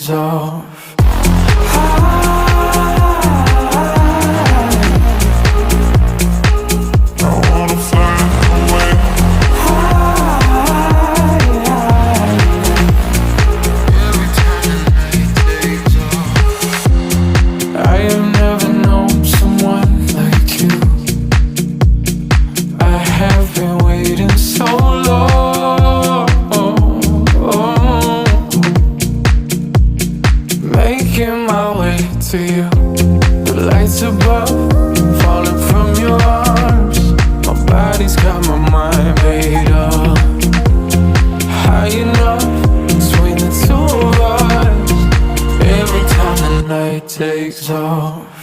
takes off. I wanna fly away. Every time the night takes off. I have never known someone like you. I have been waiting so long, making my way to you. The lights above, falling from your arms. My body's got my mind made up. High enough between the two of us. Every time the night takes off.